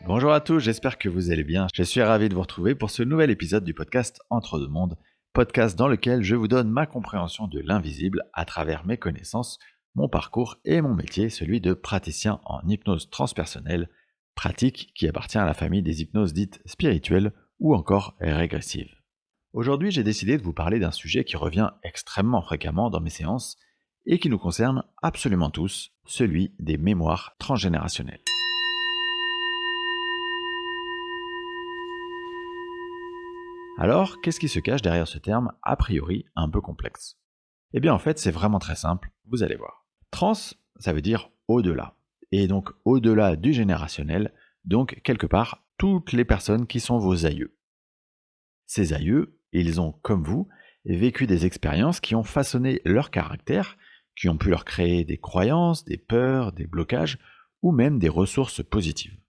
Bonjour à tous, j'espère que vous allez bien. Je suis ravi de vous retrouver pour ce nouvel épisode du podcast Entre deux mondes, podcast dans lequel je vous donne ma compréhension de l'invisible à travers mes connaissances, mon parcours et mon métier, celui de praticien en hypnose transpersonnelle, pratique qui appartient à la famille des hypnoses dites spirituelles ou encore régressives. Aujourd'hui, j'ai décidé de vous parler d'un sujet qui revient extrêmement fréquemment dans mes séances et qui nous concerne absolument tous, celui des mémoires transgénérationnelles. Alors, qu'est-ce qui se cache derrière ce terme a priori un peu complexe? Eh bien en fait, c'est vraiment très simple, vous allez voir. Trans, ça veut dire au-delà. Et donc au-delà du générationnel, donc quelque part toutes les personnes qui sont vos aïeux. Ces aïeux, ils ont, comme vous, vécu des expériences qui ont façonné leur caractère, qui ont pu leur créer des croyances, des peurs, des blocages, ou même des ressources positives.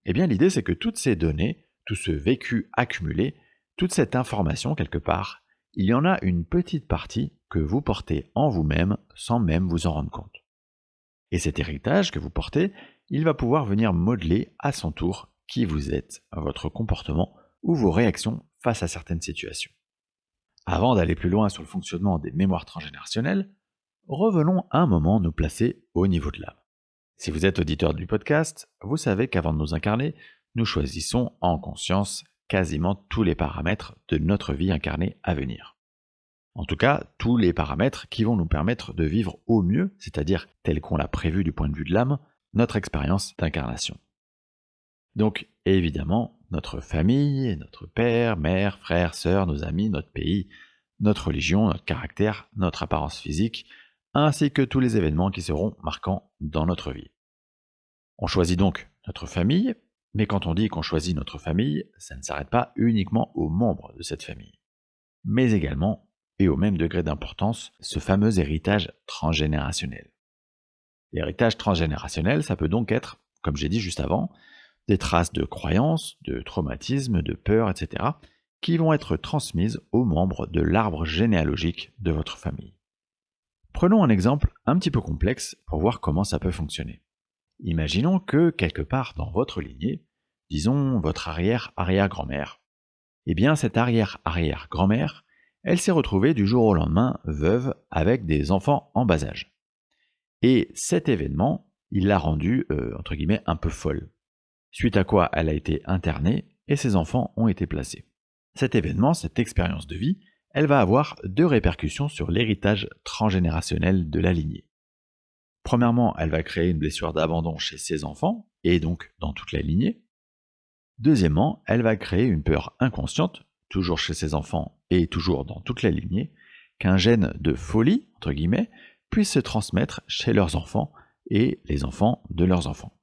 Eh bien l'idée c'est que toutes ces données, tout ce vécu accumulé, toute cette information quelque part, il y en a une petite partie que vous portez en vous-même sans même vous en rendre compte. Et cet héritage que vous portez, il va pouvoir venir modeler à son tour qui vous êtes, votre comportement ou vos réactions face à certaines situations. Avant d'aller plus loin sur le fonctionnement des mémoires transgénérationnelles, revenons un moment nous placer au niveau de l'âme. Si vous êtes auditeur du podcast, vous savez qu'avant de nous incarner, nous choisissons en conscience quasiment tous les paramètres de notre vie incarnée à venir. En tout cas, tous les paramètres qui vont nous permettre de vivre au mieux, c'est-à-dire tel qu'on l'a prévu du point de vue de l'âme, notre expérience d'incarnation. Donc, évidemment, notre famille, notre père, mère, frère, sœur, nos amis, notre pays, notre religion, notre caractère, notre apparence physique, ainsi que tous les événements qui seront marquants dans notre vie. On choisit donc notre famille, mais quand on dit qu'on choisit notre famille, ça ne s'arrête pas uniquement aux membres de cette famille, mais également, et au même degré d'importance, ce fameux héritage transgénérationnel. L'héritage transgénérationnel, ça peut donc être, comme j'ai dit juste avant, des traces de croyances, de traumatismes, de peurs, etc., qui vont être transmises aux membres de l'arbre généalogique de votre famille. Prenons un exemple un petit peu complexe pour voir comment ça peut fonctionner. Imaginons que quelque part dans votre lignée, disons votre arrière-arrière-grand-mère, eh bien cette arrière-arrière-grand-mère, elle s'est retrouvée du jour au lendemain veuve avec des enfants en bas âge. Et cet événement, il l'a rendue, entre guillemets, un peu folle. Suite à quoi elle a été internée et ses enfants ont été placés. Cet événement, cette expérience de vie, elle va avoir deux répercussions sur l'héritage transgénérationnel de la lignée. Premièrement, elle va créer une blessure d'abandon chez ses enfants, et donc dans toute la lignée. Deuxièmement, elle va créer une peur inconsciente, toujours chez ses enfants et toujours dans toute la lignée, qu'un gène de folie, entre guillemets, puisse se transmettre chez leurs enfants et les enfants de leurs enfants.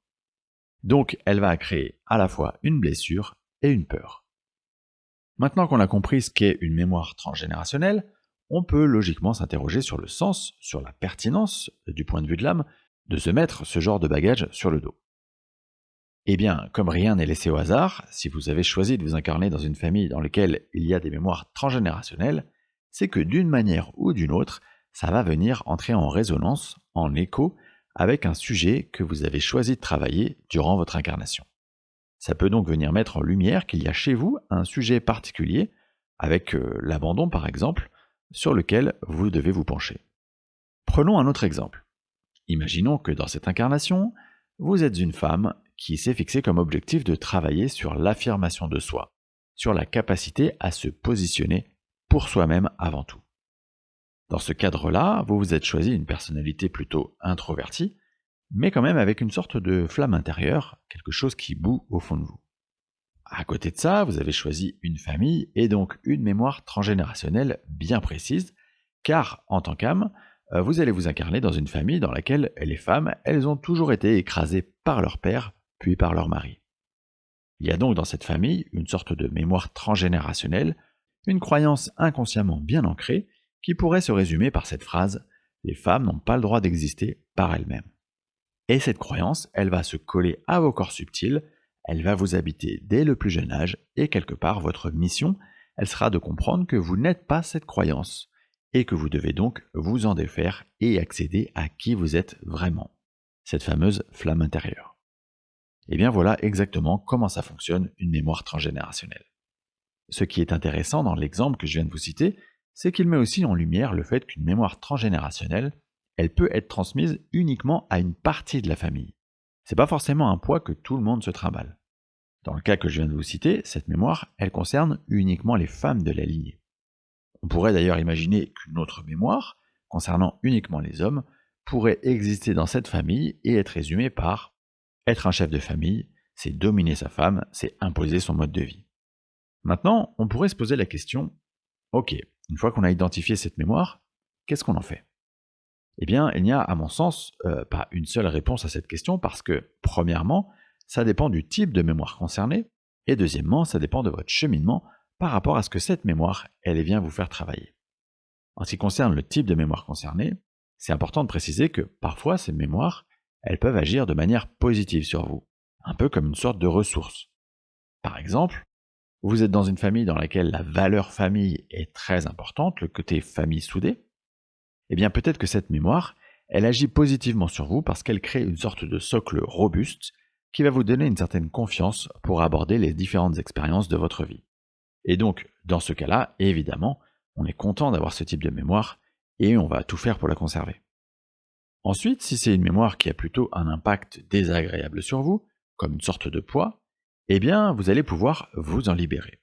Donc elle va créer à la fois une blessure et une peur. Maintenant qu'on a compris ce qu'est une mémoire transgénérationnelle, on peut logiquement s'interroger sur le sens, sur la pertinence, du point de vue de l'âme, de se mettre ce genre de bagage sur le dos. Eh bien, comme rien n'est laissé au hasard, si vous avez choisi de vous incarner dans une famille dans laquelle il y a des mémoires transgénérationnelles, c'est que d'une manière ou d'une autre, ça va venir entrer en résonance, en écho, avec un sujet que vous avez choisi de travailler durant votre incarnation. Ça peut donc venir mettre en lumière qu'il y a chez vous un sujet particulier, avec l'abandon par exemple, sur lequel vous devez vous pencher. Prenons un autre exemple. Imaginons que dans cette incarnation, vous êtes une femme qui s'est fixée comme objectif de travailler sur l'affirmation de soi, sur la capacité à se positionner pour soi-même avant tout. Dans ce cadre-là, vous vous êtes choisi une personnalité plutôt introvertie, mais quand même avec une sorte de flamme intérieure, quelque chose qui bout au fond de vous. À côté de ça, vous avez choisi une famille et donc une mémoire transgénérationnelle bien précise, car en tant qu'âme, vous allez vous incarner dans une famille dans laquelle les femmes, elles ont toujours été écrasées par leur père, puis par leur mari. Il y a donc dans cette famille une sorte de mémoire transgénérationnelle, une croyance inconsciemment bien ancrée, qui pourrait se résumer par cette phrase « Les femmes n'ont pas le droit d'exister par elles-mêmes ». Et cette croyance, elle va se coller à vos corps subtils, elle va vous habiter dès le plus jeune âge, et quelque part votre mission, elle sera de comprendre que vous n'êtes pas cette croyance, et que vous devez donc vous en défaire et accéder à qui vous êtes vraiment, cette fameuse flamme intérieure. Eh bien voilà exactement comment ça fonctionne une mémoire transgénérationnelle. Ce qui est intéressant dans l'exemple que je viens de vous citer, c'est qu'il met aussi en lumière le fait qu'une mémoire transgénérationnelle, elle peut être transmise uniquement à une partie de la famille. C'est pas forcément un poids que tout le monde se trimballe. Dans le cas que je viens de vous citer, cette mémoire, elle concerne uniquement les femmes de la lignée. On pourrait d'ailleurs imaginer qu'une autre mémoire, concernant uniquement les hommes, pourrait exister dans cette famille et être résumée par être un chef de famille, c'est dominer sa femme, c'est imposer son mode de vie. Maintenant, on pourrait se poser la question, ok, une fois qu'on a identifié cette mémoire, qu'est-ce qu'on en fait? Eh bien, il n'y a, à mon sens, pas une seule réponse à cette question parce que, premièrement, ça dépend du type de mémoire concernée, et deuxièmement, ça dépend de votre cheminement par rapport à ce que cette mémoire, elle vient vous faire travailler. En ce qui concerne le type de mémoire concernée, c'est important de préciser que parfois ces mémoires, elles peuvent agir de manière positive sur vous, un peu comme une sorte de ressource. Par exemple, vous êtes dans une famille dans laquelle la valeur famille est très importante, le côté famille soudée, eh bien peut-être que cette mémoire, elle agit positivement sur vous parce qu'elle crée une sorte de socle robuste qui va vous donner une certaine confiance pour aborder les différentes expériences de votre vie. Et donc, dans ce cas-là, évidemment, on est content d'avoir ce type de mémoire et on va tout faire pour la conserver. Ensuite, si c'est une mémoire qui a plutôt un impact désagréable sur vous, comme une sorte de poids, eh bien, vous allez pouvoir vous en libérer.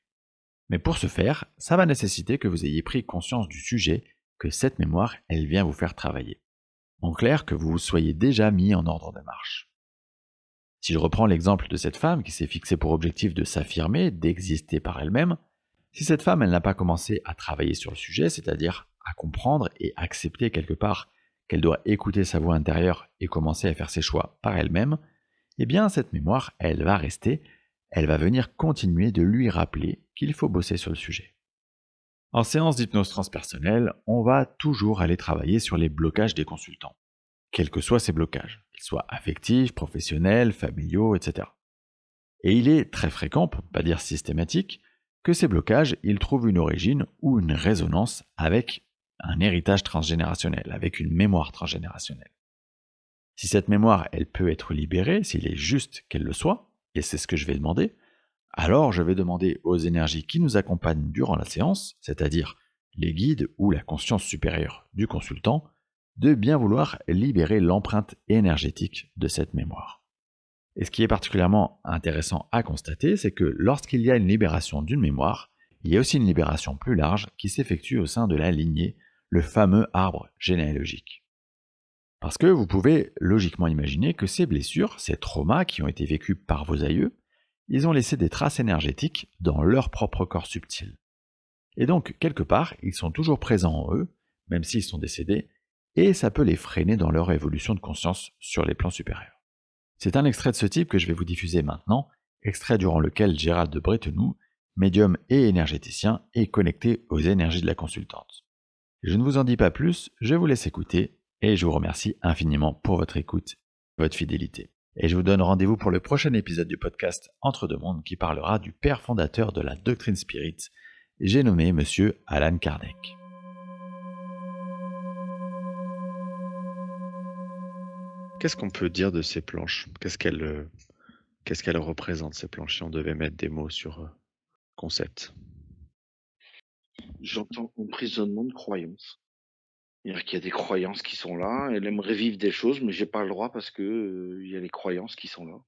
Mais pour ce faire, ça va nécessiter que vous ayez pris conscience du sujet, que cette mémoire, elle vient vous faire travailler. En clair, que vous vous soyez déjà mis en ordre de marche. Si je reprends l'exemple de cette femme qui s'est fixée pour objectif de s'affirmer, d'exister par elle-même, si cette femme, elle n'a pas commencé à travailler sur le sujet, c'est-à-dire à comprendre et accepter quelque part qu'elle doit écouter sa voix intérieure et commencer à faire ses choix par elle-même, eh bien cette mémoire, elle va rester, elle va venir continuer de lui rappeler qu'il faut bosser sur le sujet. En séance d'hypnose transpersonnelle, on va toujours aller travailler sur les blocages des consultants, quels que soient ces blocages, qu'ils soient affectifs, professionnels, familiaux, etc. Et il est très fréquent, pour ne pas dire systématique, que ces blocages, ils trouvent une origine ou une résonance avec un héritage transgénérationnel, avec une mémoire transgénérationnelle. Si cette mémoire, elle peut être libérée, s'il est juste qu'elle le soit, et c'est ce que je vais demander, alors je vais demander aux énergies qui nous accompagnent durant la séance, c'est-à-dire les guides ou la conscience supérieure du consultant, de bien vouloir libérer l'empreinte énergétique de cette mémoire. Et ce qui est particulièrement intéressant à constater, c'est que lorsqu'il y a une libération d'une mémoire, il y a aussi une libération plus large qui s'effectue au sein de la lignée, le fameux arbre généalogique. Parce que vous pouvez logiquement imaginer que ces blessures, ces traumas qui ont été vécus par vos aïeux, ils ont laissé des traces énergétiques dans leur propre corps subtil. Et donc, quelque part, ils sont toujours présents en eux, même s'ils sont décédés, et ça peut les freiner dans leur évolution de conscience sur les plans supérieurs. C'est un extrait de ce type que je vais vous diffuser maintenant, extrait durant lequel Gérald de Bretenoux, médium et énergéticien, est connecté aux énergies de la consultante. Je ne vous en dis pas plus, je vous laisse écouter, et je vous remercie infiniment pour votre écoute, votre fidélité. Et je vous donne rendez-vous pour le prochain épisode du podcast Entre deux mondes qui parlera du père fondateur de la doctrine spirit, j'ai nommé Monsieur Alan Kardec. Qu'est-ce qu'on peut dire de ces planches? Qu'est-ce qu'elles représentent, ces planches, si on devait mettre des mots sur concept? J'entends emprisonnement de croyances. C'est-à-dire qu'il y a des croyances qui sont là, elle aimerait vivre des choses, mais j'ai pas le droit parce que, il y a les croyances qui sont là.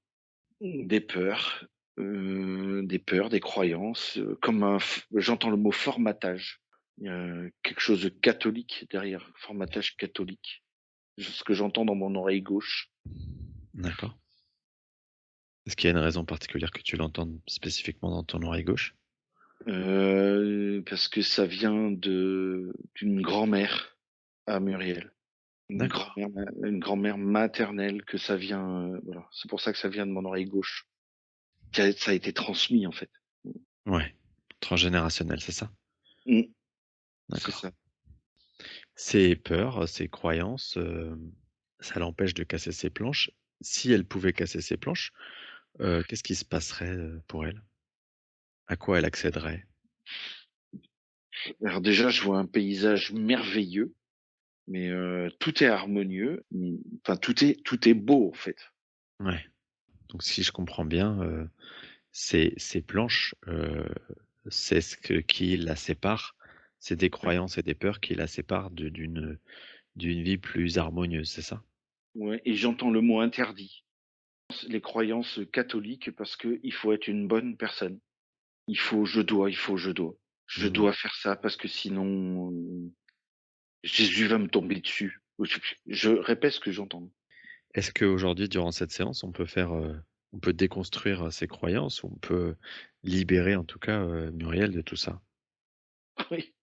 Des peurs, des croyances, comme j'entends le mot formatage. Il y a quelque chose de catholique derrière, formatage catholique. C'est ce que j'entends dans mon oreille gauche. D'accord. Est-ce qu'il y a une raison particulière que tu l'entendes spécifiquement dans ton oreille gauche? Parce que ça vient d'une grand-mère à Muriel. D'accord. Une grand-mère maternelle que ça vient, voilà. C'est pour ça que ça vient de mon oreille gauche. Ça a été transmis, en fait. Ouais. Transgénérationnel, c'est ça? Mmh, c'est D'accord. ça. Ces peurs, ces croyances, ça l'empêche de casser ses planches. Si elle pouvait casser ses planches, qu'est-ce qui se passerait, pour elle? À quoi elle accéderait? Alors déjà, je vois un paysage merveilleux, mais tout est harmonieux, enfin tout est beau, en fait. Ouais. Donc si je comprends bien, ces planches, c'est qui la sépare, c'est des Ouais, croyances et des peurs qui la séparent d'une vie plus harmonieuse, c'est ça? ouais, et j'entends le mot interdit. Les croyances catholiques parce que il faut être une bonne personne. Je Mmh. dois faire ça parce que sinon, Jésus va me tomber dessus. Je répète ce que j'entends. Est-ce qu'aujourd'hui, durant cette séance, on peut déconstruire, ces croyances, ou on peut libérer en tout cas, Muriel de tout ça? Oui.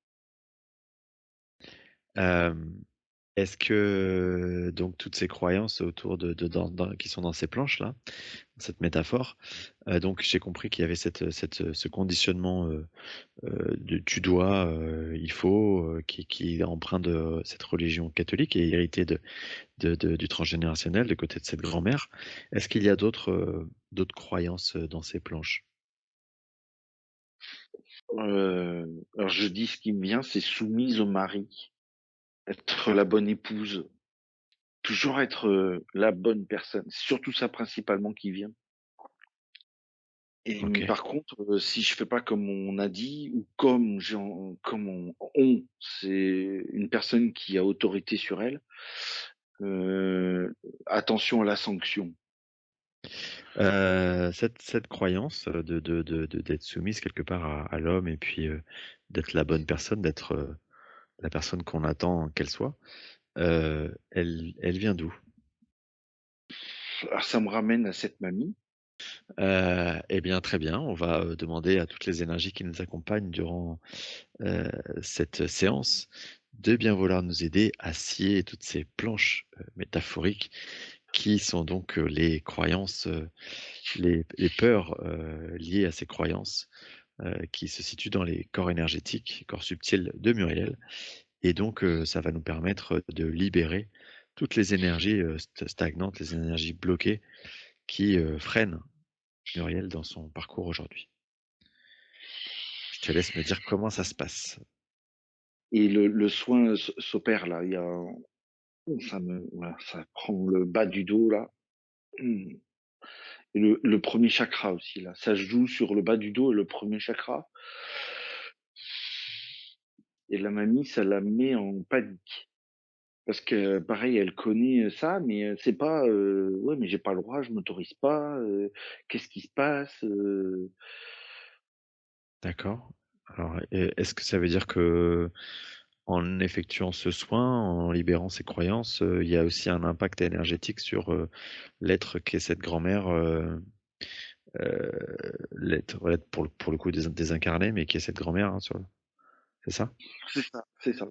Hem, Est-ce que donc toutes ces croyances autour de dans qui sont dans ces planches-là, cette métaphore, donc j'ai compris qu'il y avait ce conditionnement, de «tu dois», «il faut», qui est empreint de cette religion catholique et hérité du transgénérationnel, de côté de cette grand-mère. Est-ce qu'il y a d'autres croyances, dans ces planches? Alors je dis ce qui me vient, c'est soumise au mari, être la bonne épouse, toujours être, la bonne personne. C'est surtout ça principalement qui vient. Et OK. par contre, si je fais pas comme on a dit ou comme c'est une personne qui a autorité sur elle, heu, attention à la sanction. Cette croyance, d'être soumise quelque part à l'homme, et puis, d'être la bonne personne, d'être, la personne qu'on attend qu'elle soit, elle vient d'où? Alors ça me ramène à cette mamie. Eh bien, très bien, on va, demander à toutes les énergies qui nous accompagnent durant, heu, cette séance, de bien vouloir nous aider à scier toutes ces planches, métaphoriques, qui sont donc, les croyances, les peurs, liées à ces croyances, qui se situent dans les corps énergétiques, corps subtils de Muriel, et donc ça va nous permettre de libérer toutes les énergies, stagnantes, les énergies bloquées qui, freinent Muriel dans son parcours aujourd'hui. Je te laisse me dire comment ça se passe. Et le soin s'opère là, il y a ça me voilà, ça prend le bas du dos là. Mmh. Et le 1er chakra aussi là, ça se joue sur le bas du dos et le premier chakra. Et la mamie, ça la met en panique. Parce que pareil, elle connaît, ça, mais c'est pas, «Ouais, mais j'ai pas le droit, je m'autorise pas, qu'est-ce qui se passe?» D'accord. Alors, est-ce que ça veut dire que, en effectuant ce soin, en libérant ces croyances, il y a aussi un impact énergétique sur, l'être qu'est cette grand-mère, l'être pour le coup désincarné, mais qui est cette grand-mère, hein, c'est ça? C'est ça, c'est ça.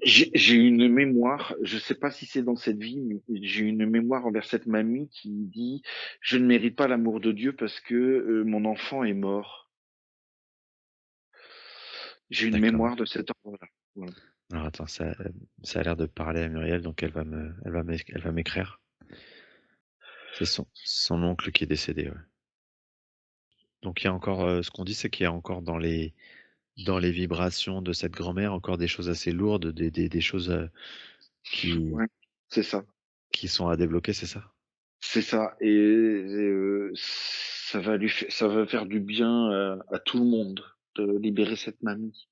J'ai une mémoire, je sais pas si c'est dans cette vie, mais j'ai une mémoire envers cette mamie qui me dit: «Je ne mérite pas l'amour de Dieu parce que, mon enfant est mort». J'ai une D'accord. mémoire de cet ordre-là. Voilà. Alors attends, ça a l'air de parler à Muriel, donc elle va m'écrire. C'est son oncle qui est décédé, ouais. Donc il y a encore, ce qu'on dit, c'est qu'il y a encore dans les vibrations de cette grand-mère, encore des choses assez lourdes, des choses, qui Ouais, c'est ça. qui sont à débloquer, c'est ça? C'est ça ça va faire du bien, à tout le monde de libérer cette mamie.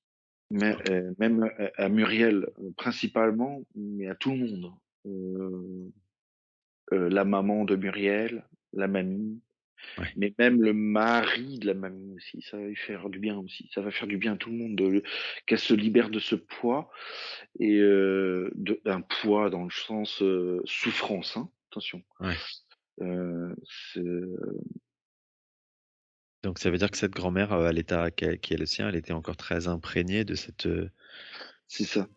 Mais, OK. même à Muriel, principalement, mais à tout le monde. Heu la maman de Muriel, la mamie, Ouais. mais même le mari de la mamie aussi, ça va lui faire du bien aussi. Ça va faire du bien à tout le monde de qu'elle se libère de ce poids et d'un poids dans le sens, souffrance, hein, attention. Ouais. Heu, c'est Donc ça veut dire que cette grand-mère, à l'état qui est le sien, elle était encore très imprégnée de cette, c'est ça.